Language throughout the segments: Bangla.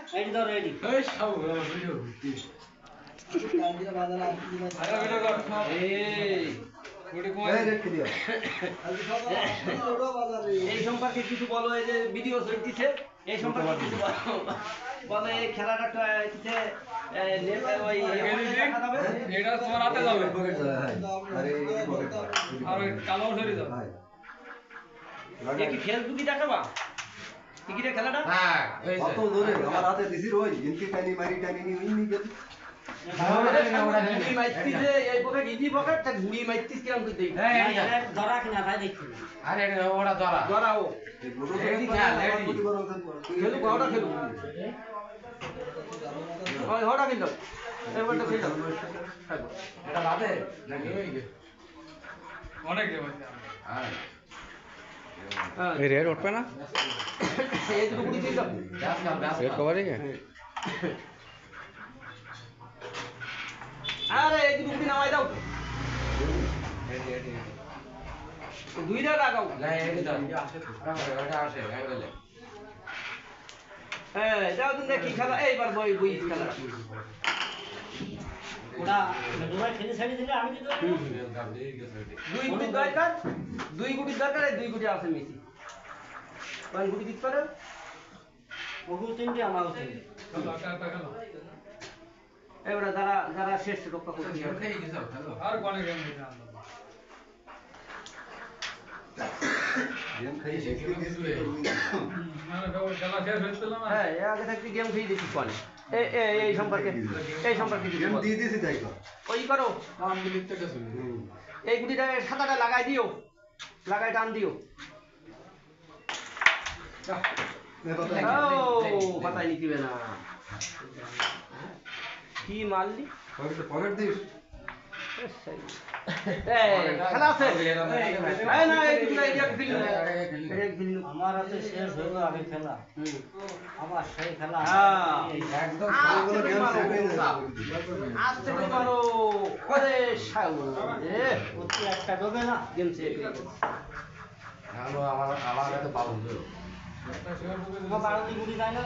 রেডি দাও রেডি এই সব ভিডিও আরে ভিডিও কর এই গুডি কই রেখে দিও এই সম্পর্কে কিছু বলো এই যে ভিডিও চলতিছে এই সম্পর্কে কিছু বলো বলে এই খেলাটা কিছে ওই দেখা যাবে এটা তোমার হাতে যাবে আর ওই কালো ধরে যাবে এই কি ফেসবুকে দেখাবা টিকিটে খেলাটা হ্যাঁ এই কত দূরে আমার হাতে দিছি রোজ ইনকি টানি মারি টানি নি উইনি গেল গুড়ি মাইতিছে এই পকে ইজি পকে তা গুড়ি মাইতিস কিরম করে দেই ধরা কিনা তাই দেখছি আরে ওটা ধরা ধরাও রেডি খেল রেডি খেলু কোটা খেলু ওই হটা খেলু এবারটা খেলু এটা বাদে নাকি অনেক দেব হ্যাঁ এই রেড উঠবে না এই দুটো গুড়ি খেলু রেড কভার है আরে এই দুটো গুড়ি নামাই দাও রেডি রেডি দুইটা লাগাও না রেডি দাও ওটা আসে অ্যাঙ্গেলে হ্যাঁ যাও তুমি কি খেলা এইবার বই বই খেলা ওটা দুবার খেলে ছাড়ি দিলে আমি কি করব দুই গুটি দরকার দুই গুটি দরকার এই দুই গুটি আছে মেসি কোন গুটি দিতে পারো ওগু তিনটে আমারও তিনটে এবারে যারা যারা শেষ রক্ষা করতে আর কোনে গেম দিতে আনলো গেম খাই শেষ করে দিছি মানে তো খেলা শেষ হচ্ছিল না হ্যাঁ আগে থাকতে গেম খেয়ে দেখি কোন এই সম্পর্কে কিছু গেম বলো। দিয়ে দিছি তাই তো ওই করো নাম লিখতে গেছে এই গুটিটা সাদাটা লাগাই দিও লাগাই টান দিও ও পাতাই নিতিবে না কি মারলি পকেট দিস খেলা আছে এই না এই দুটো এরিয়া খেলি আমার হাতে শেষ হলো আগে খেলা আমার সেই খেলা একদম সবগুলো গেম শেষ হয়ে যাবে আস্তে করে মারো ওরে শাউ এ অতি একটা ঢোকে না গেম শেষ হ্যালো আমার কাছে পাবো তোমার বাড়ি গুড়ি যায় না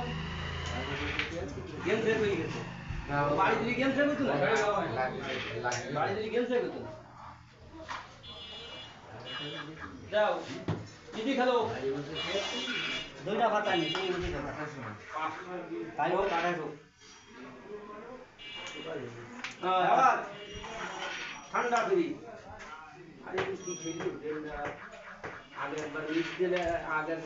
গেম শেষ হয়ে গেছে বাড়ি দিলি গেম শেষ হতো না বাড়ি দিলি গেম শেষ হতো না যাও দিদি খেলো দুইটা পাতা নেই তুমি গুড়ি খেলা তাই হোক আড়াইশো আবার ঠান্ডা করি আরে কি খেলি আগের বার মিস দিলে আগের